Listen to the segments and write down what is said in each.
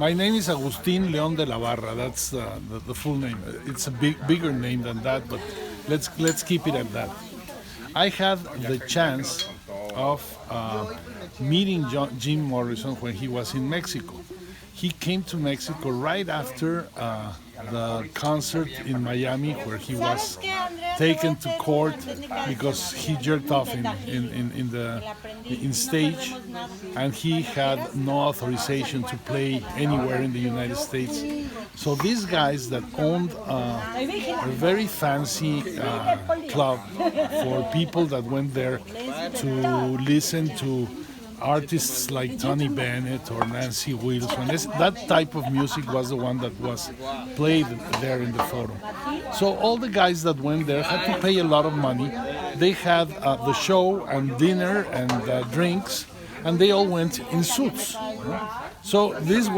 My name is Agustin León de la Barra. That's the full name. It's a bigger name than that, but let's keep it at that. I had the chance of meeting Jim Morrison when he was in Mexico. He came to Mexico right after the concert in Miami, where he was taken to court because he jerked off in stage, and he had no authorization to play anywhere in the United States. So these guys that owned a very fancy club for people that went there to listen to artists like Tony Bennett or Nancy Wilson. That type of music was the one that was played there in the photo. So all the guys that went there had to pay a lot of money. They had the show and dinner and drinks, and they all went in suits. So this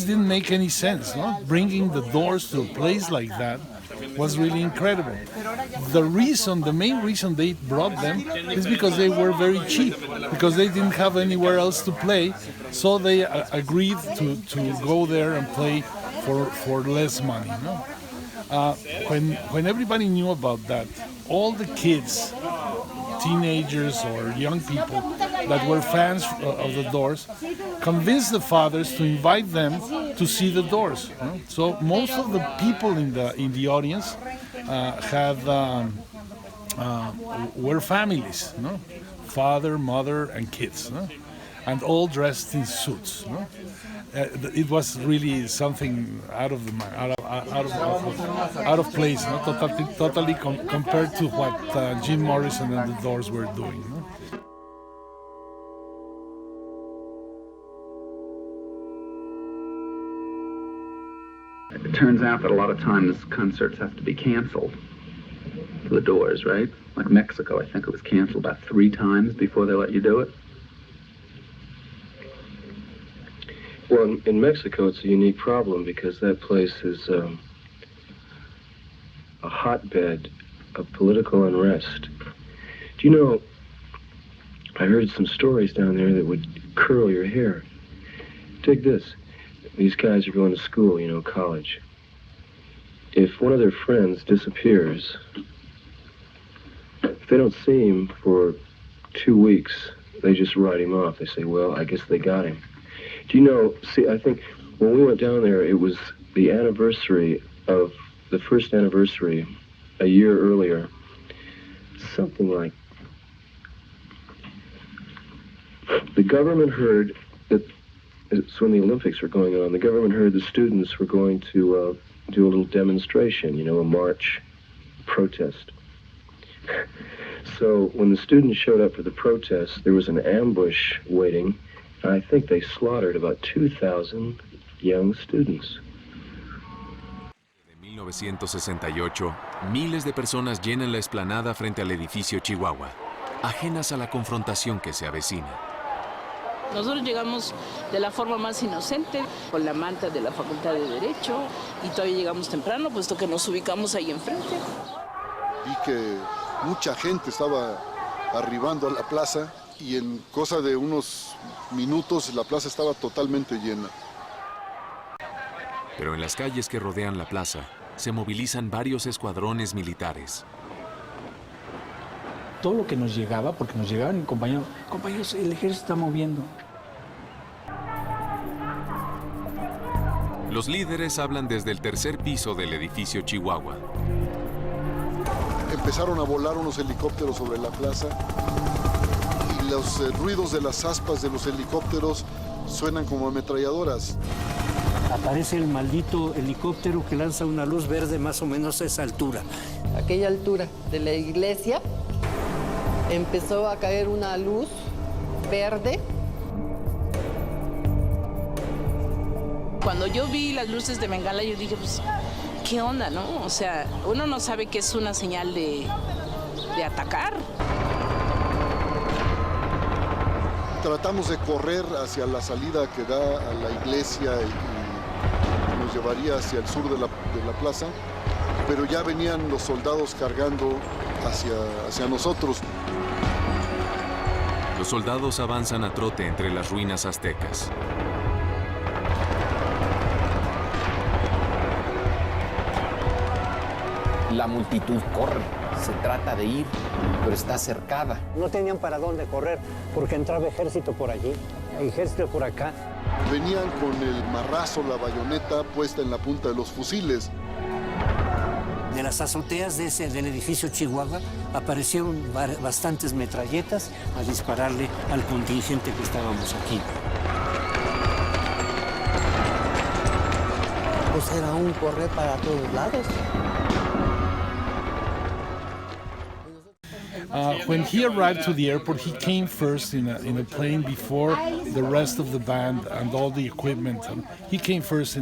didn't make any sense. No? Bringing the Doors to a place like that was really incredible. The main reason they brought them is because they were very cheap, because they didn't have anywhere else to play, so they agreed to go there and play for less money. No? When everybody knew about that, all the kids, teenagers or young people that were fans of the Doors convinced the fathers to invite them to see the Doors. No? So most of the people in the audience were families, no? Father, mother, and kids, no? And all dressed in suits. No? It was really something out of place, no? Totally compared to what Jim Morrison and the Doors were doing. No? It turns out that a lot of times concerts have to be canceled for the Doors, right? Like Mexico, I think it was canceled about 3 times before they let you do it. Well, in Mexico, it's a unique problem because that place is a hotbed of political unrest. Do you know, I heard some stories down there that would curl your hair. Take this. These guys are going to school, you know, college. If one of their friends disappears, if they don't see him for 2 weeks, they just write him off. They say, well, I guess they got him. Do you know, see, I think when we went down there, it was the anniversary of the first anniversary a year earlier. Something like, the government heard that, it's when the Olympics were going on, the government heard the students were going to do a little demonstration, you know, a march, protest. So when the students showed up for the protest, there was an ambush waiting. I think they slaughtered about 2,000 young students. En 1968, miles de personas llenan la explanada frente al edificio Chihuahua, ajenas a la confrontación que se avecina. Nosotros llegamos de la forma más inocente, con la manta de la Facultad de Derecho, y todavía llegamos temprano, puesto que nos ubicamos ahí enfrente. Vi que mucha gente estaba arribando a la plaza y en cosa de unos minutos la plaza estaba totalmente llena. Pero en las calles que rodean la plaza se movilizan varios escuadrones militares. Todo lo que nos llegaba, porque nos llegaban compañeros, el ejército está moviendo. Los líderes hablan desde el tercer piso del edificio Chihuahua. Empezaron a volar unos helicópteros sobre la plaza y los ruidos de las aspas de los helicópteros suenan como ametralladoras. Aparece el maldito helicóptero que lanza una luz verde más o menos a esa altura. Aquella altura de la iglesia empezó a caer una luz verde. Cuando yo vi las luces de Bengala, yo dije, pues, ¿qué onda, no? O sea, uno no sabe que es una señal de atacar. Tratamos de correr hacia la salida que da a la iglesia y nos llevaría hacia el sur de la plaza, pero ya venían los soldados cargando hacia nosotros. Los soldados avanzan a trote entre las ruinas aztecas. La multitud corre, se trata de ir, pero está cercada. No tenían para dónde correr, porque entraba ejército por allí, ejército por acá. Venían con el marrazo, la bayoneta puesta en la punta de los fusiles. De las azoteas del edificio Chihuahua aparecieron bastantes metralletas a dispararle al contingente que estábamos aquí. Pues era un correr para todos lados. When he arrived to the airport, he came first in a plane before the rest of the band and all the equipment. He came first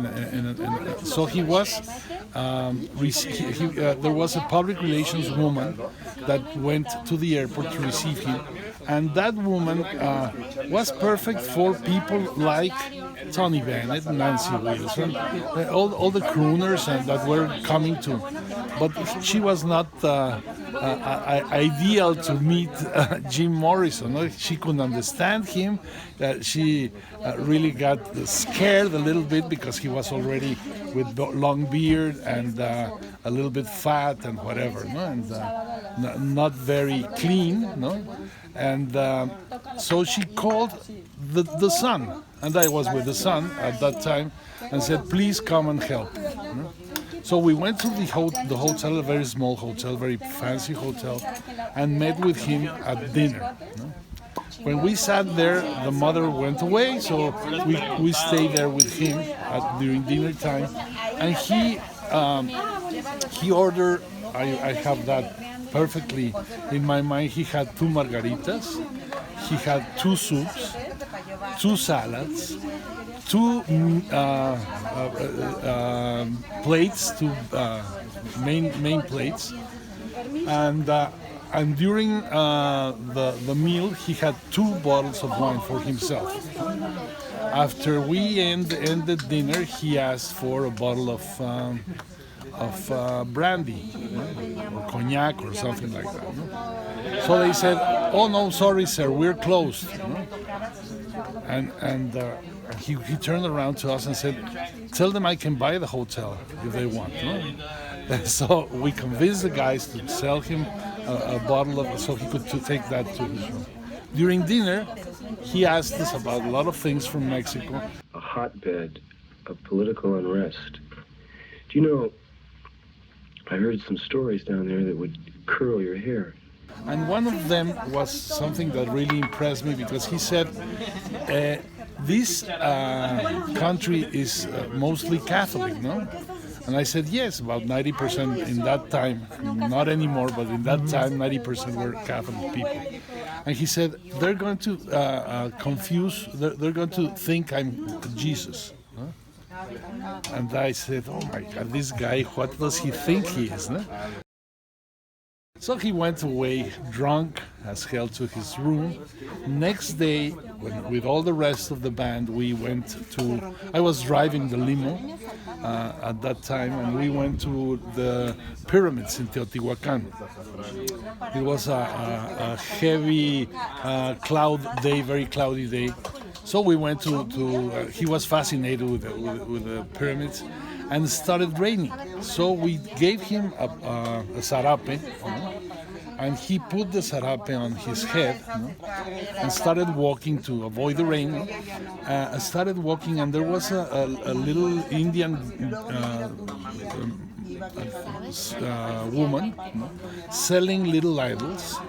so he was. There was a public relations woman that went to the airport to receive him, and that woman was perfect for people like Tony Bennett, Nancy Wilson, all the crooners that were coming to. But she was not ideal to meet Jim Morrison. No? She couldn't understand him. She really got scared a little bit because he was already with long beard and a little bit fat and whatever, no? And not very clean. No? And so she called the son, and I was with the son at that time, and said, please come and help. No? So we went to the hotel, a very small hotel, very fancy hotel, and met with him at dinner. No? When we sat there, the mother went away, so we stayed there with him during dinner time, and he ordered. I have that perfectly in my mind. He had 2 margaritas, he had 2 soups, 2 salads, 2 plates, 2 main plates, and during the meal he had 2 bottles of wine for himself. After we ended dinner, he asked for a bottle of brandy, or cognac or something like that. No? So they said, "Oh no, sorry, sir, we're closed." No? And he turned around to us and said, "Tell them I can buy the hotel if they want." No? So we convinced the guys to sell him a bottle of, so he could take that to his room. During dinner, he asked us about a lot of things from Mexico. A hotbed of political unrest. Do you know, I heard some stories down there that would curl your hair. And one of them was something that really impressed me, because he said, this country is mostly Catholic, no? And I said, yes, about 90% in that time, not anymore, but in that time, 90% were Catholic people. And he said, they're going to they're going to think I'm Jesus. No? And I said, oh my God, this guy, what does he think he is? No? So he went away drunk as hell to his room. Next day, with all the rest of the band, we went to, I was driving the limo at that time, and we went to the pyramids in Teotihuacan. It was a heavy cloud day, very cloudy day. So we went to he was fascinated with the pyramids, and it started raining. So we gave him a sarape, and he put the sarape on his head, and started walking to avoid the rain. Started walking, and there was a little Indian woman selling little idols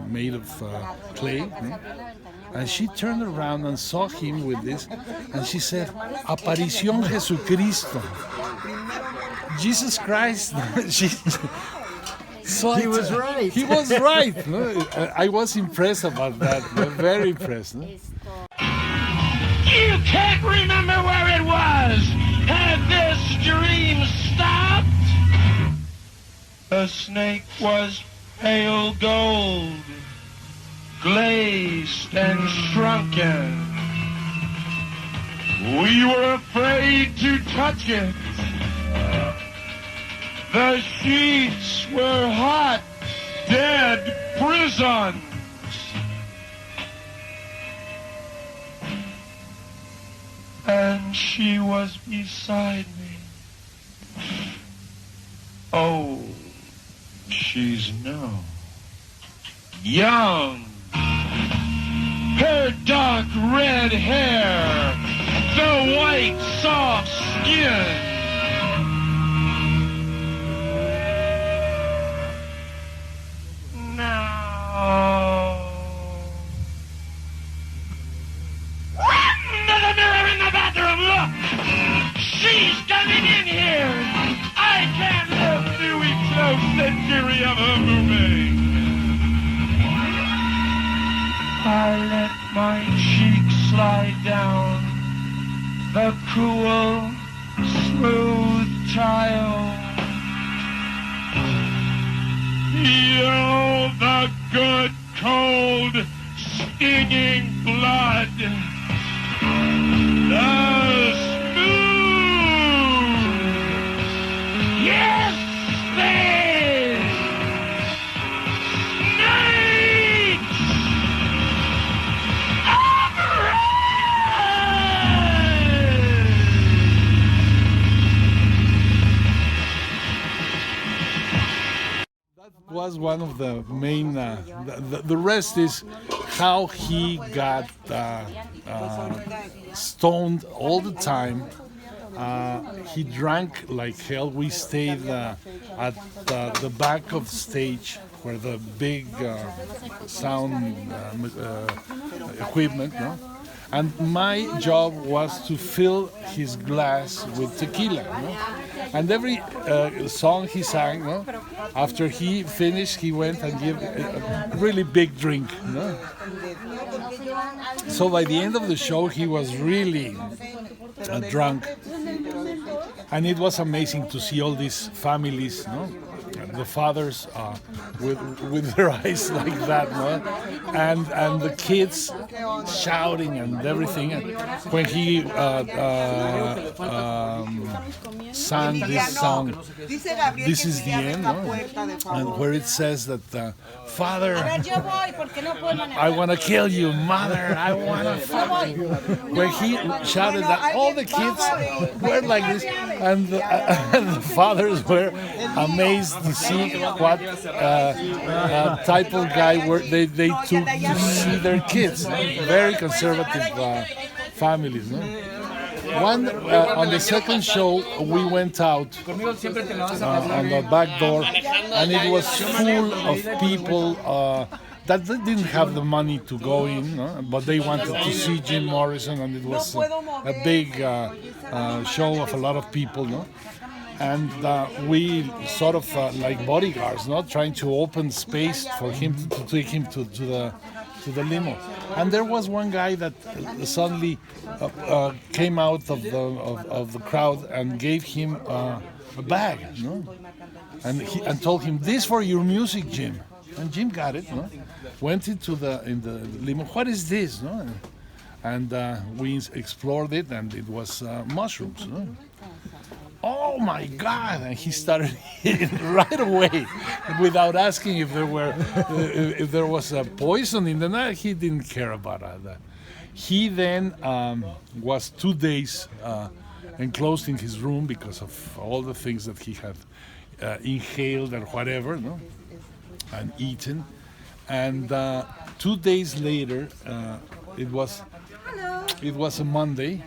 made of clay. And she turned around and saw him with this, and she said, "Aparición Jesucristo." Jesus Christ. So he was right. He was right. No? I was impressed about that. Very impressed. No? You can't remember where it was. Had this dream stopped? The snake was pale gold, glazed and shrunken. We were afraid to touch it. The sheets were hot, dead prisons. And she was beside me. Oh, she's no young. Her dark red hair, the white soft skin. Now, run to the mirror in the bathroom, look! She's coming in here! I can't live through each close century of her moving. I let my cheek slide down the cool, smooth tile. Feel the good, cold, stinging blood. The smooth. Yes, they. Snakes. Was one of the main. The rest is how he got stoned all the time. He drank like hell. We stayed at the back of the stage where the big sound equipment, no? And my job was to fill his glass with tequila, no? And every song he sang, no? After he finished, he went and gave a really big drink, no? So by the end of the show, he was really drunk. And it was amazing to see all these families, no? The fathers with their eyes like that, no? And the kids shouting and everything. And when he sang this song, "This is the End," no? And where it says that, "Father, I want to kill you, Mother, I want to fuck you." When he shouted that, all the kids were like this, and the fathers were amazed to see what type of guy they took to see their kids. Very conservative families. No? On the second show, we went out on the back door, and it was full of people that they didn't have the money to go in, no? But they wanted to see Jim Morrison, and it was a big show of a lot of people. No? And we sort of like bodyguards, not trying to open space for him to take him to the limo. And there was one guy that suddenly came out of the crowd and gave him a bag, no? and told him, "This for your music, Jim." And Jim got it, no? Went into in the limo. "What is this?" No? And we explored it, and it was mushrooms. No? "Oh my God!" And he started eating right away, without asking if there was a poison in the night. He didn't care about that. He then was 2 days enclosed in his room because of all the things that he had inhaled and whatever, no, and eaten. And 2 days later, it was a Monday.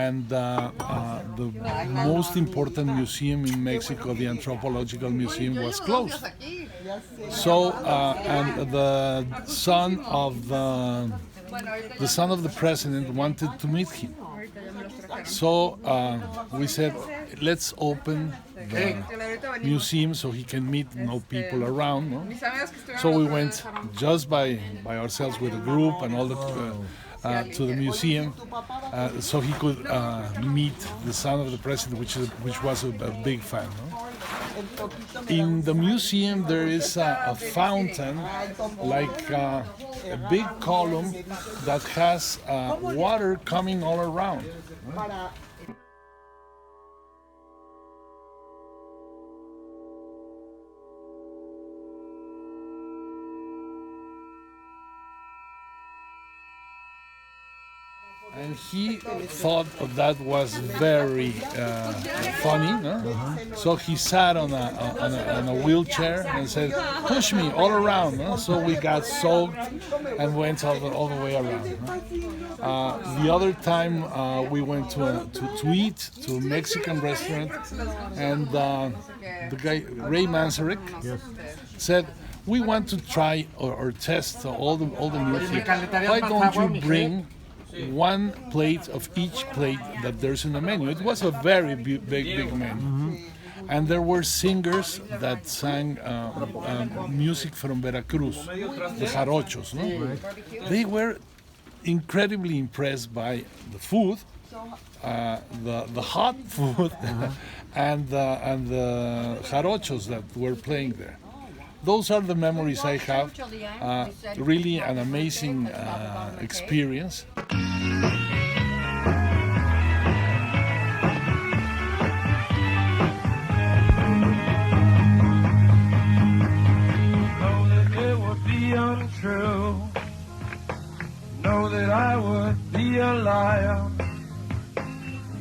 And the most important museum in Mexico, the Anthropological Museum, was closed. So, and the son of the president wanted to meet him. So we said, let's open the museum so he can meet people around. No? So we went just by ourselves with a group and all the. To the museum, so he could meet the son of the president, which was a big fan. No? In the museum, there is a fountain, like a big column that has water coming all around. No? And he thought that was very funny, no? So he sat on a wheelchair and said, "Push me all around." No? So we got soaked and went all the way around. No? The other time we went to eat to a Mexican restaurant, and the guy Ray Manzarek said, "We want to try or test all the music. Why don't you bring one plate of each plate that there's in the menu?" It was a very big menu. And there were singers that sang music from Veracruz, the jarochos. No? They were incredibly impressed by the food, the hot food, and the jarochos that were playing there. Those are the memories I have. Really an amazing experience. Know that it would be untrue. Know that I would be a liar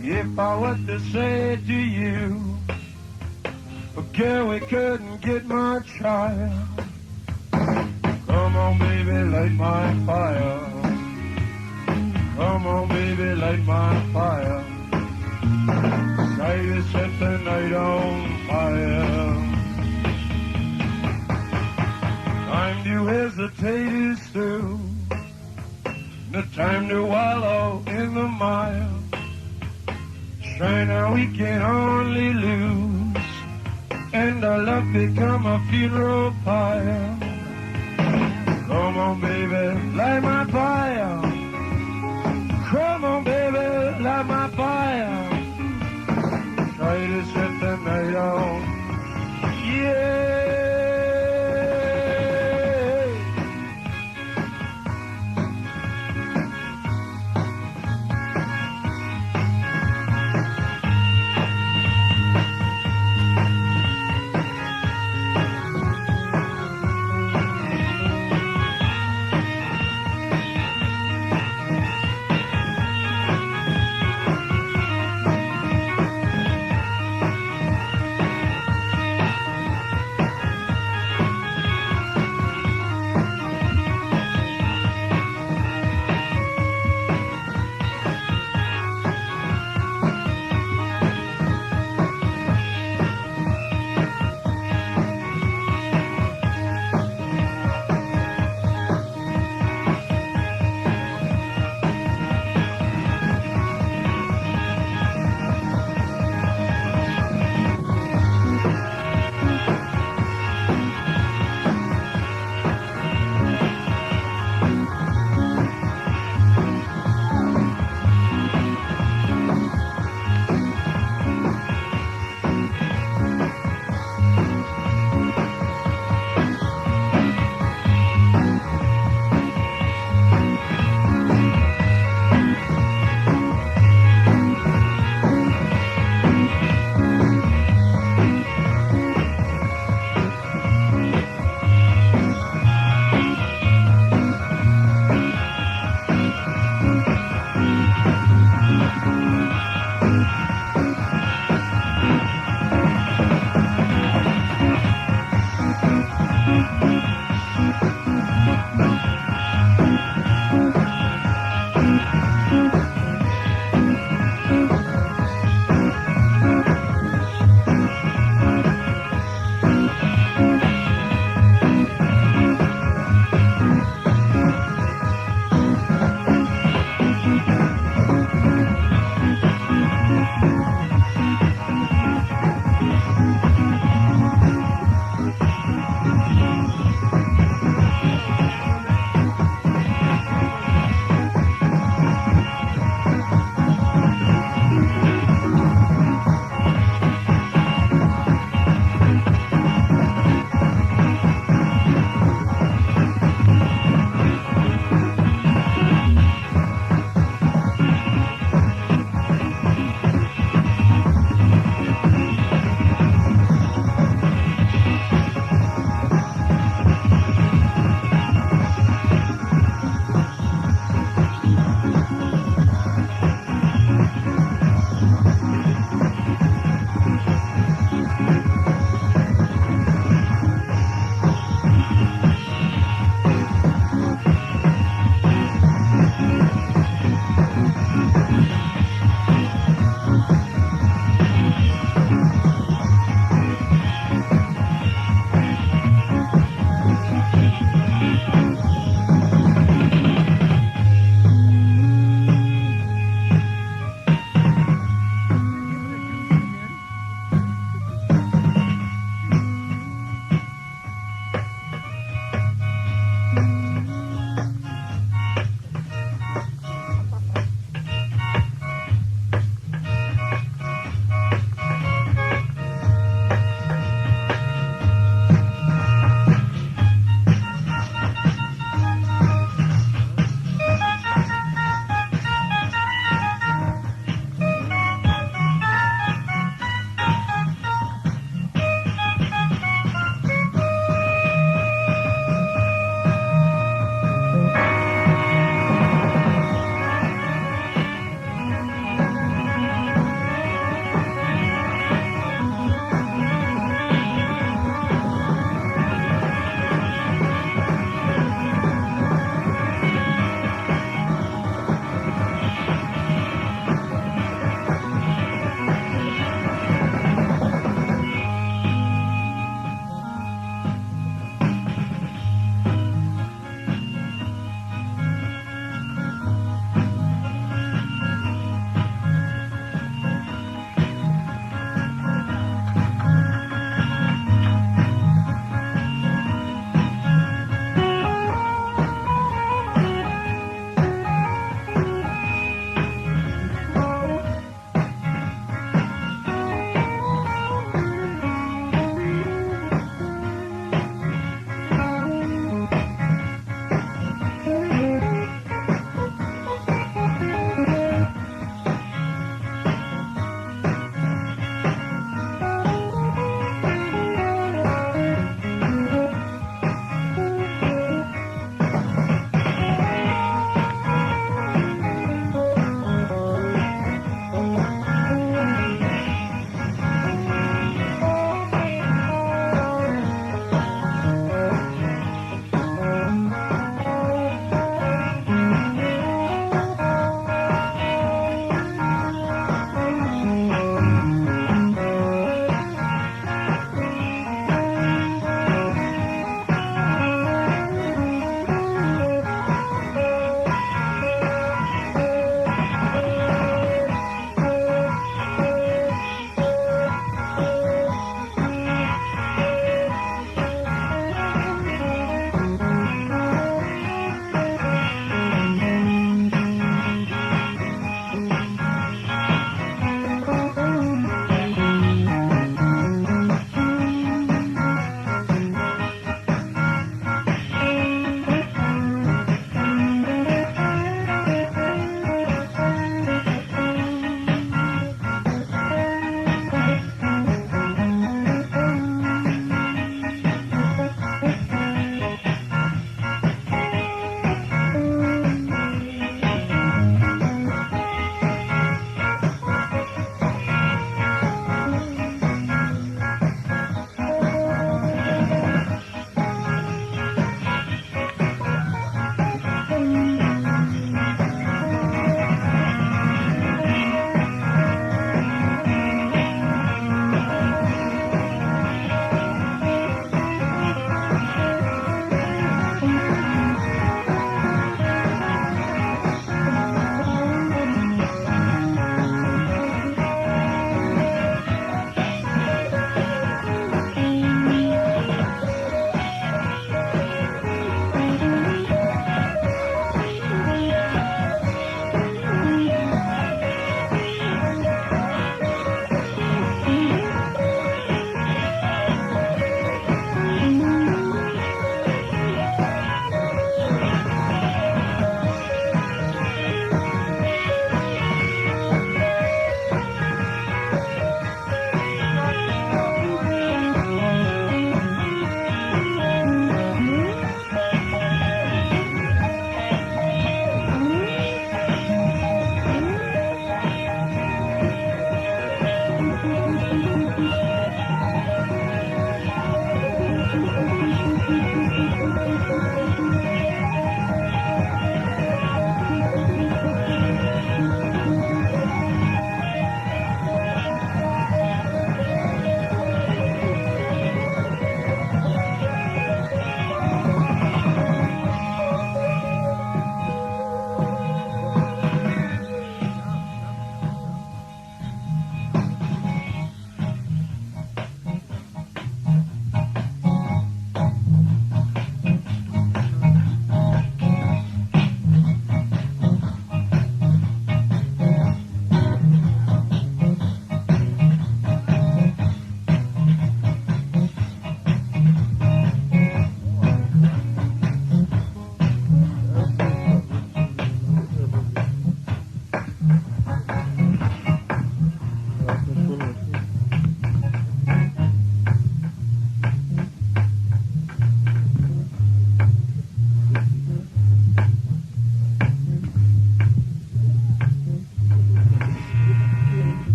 if I were to say to you, girl, we couldn't get much higher. Come on, baby, light my fire. Come on, baby, light my fire. Try to set the night on fire. Time to hesitate is through. The time to wallow in the mire. Try now, we can only lose, and our love become a funeral pyre. Come on, baby, light my fire. Come on, baby, light my fire. Try to set the night on. Yeah.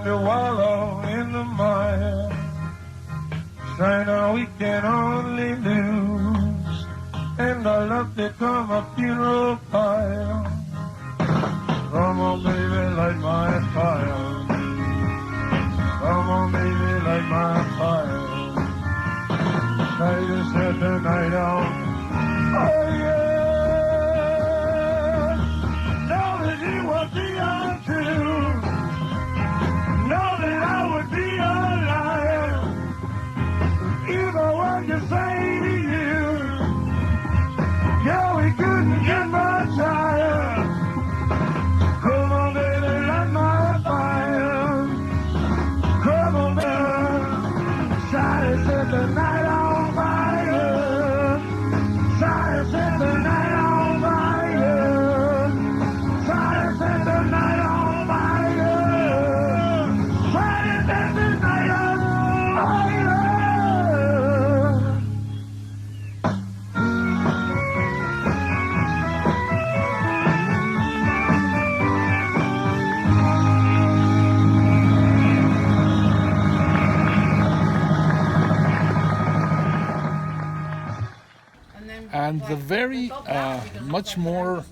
time to wallow in the mire. Try now, we can only lose, and our love become a funeral pyre. Come on, baby, light my fire. Come on, baby, light my fire. Try to set the night out. Oh, yeah. Know that you would be untrue. Know that I would be a liar if I were to say to you, yeah, we couldn't get much higher. Come on, baby, light my fire. Come on, baby, try to set the night on fire. Try to set the night on fire. Try to set the night on fire. Try to set the night on fire. And the very much more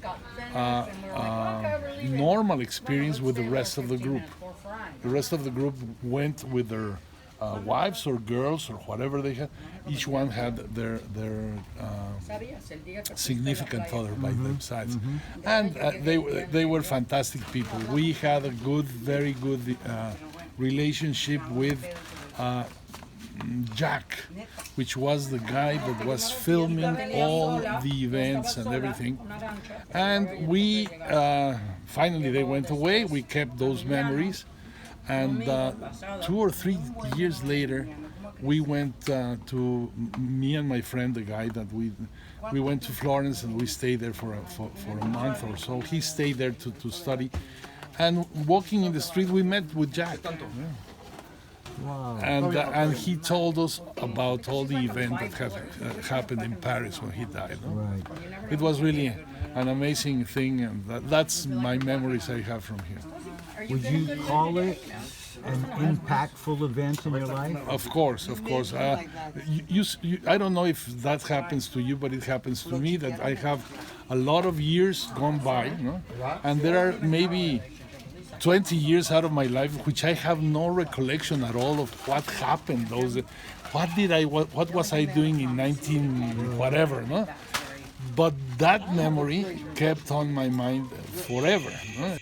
normal experience with the rest of the group. The rest of the group went with their wives or girls or whatever they had. Each one had their significant other by their sides, and they were fantastic people. We had a very good relationship with Jack, which was the guy that was filming all the events and everything. And we finally they went away. We kept those memories, and 2 or 3 years later, we went to me and my friend, the guy that we went to Florence, and we stayed there for a month or so. He stayed there to study, and walking in the street, we met with Jack. Yeah. Wow. And he told us about all the event that had happened in Paris when he died. No? Right. It was really an amazing thing, and that's my memories I have from here. Would you call it an impactful event in your life? Of course. I don't know if that happens to you, but it happens to me that I have a lot of years gone by, no? And there are maybe 20 years out of my life which I have no recollection at all of what happened. What was I doing in 19 whatever, no? But that memory kept on my mind forever. No?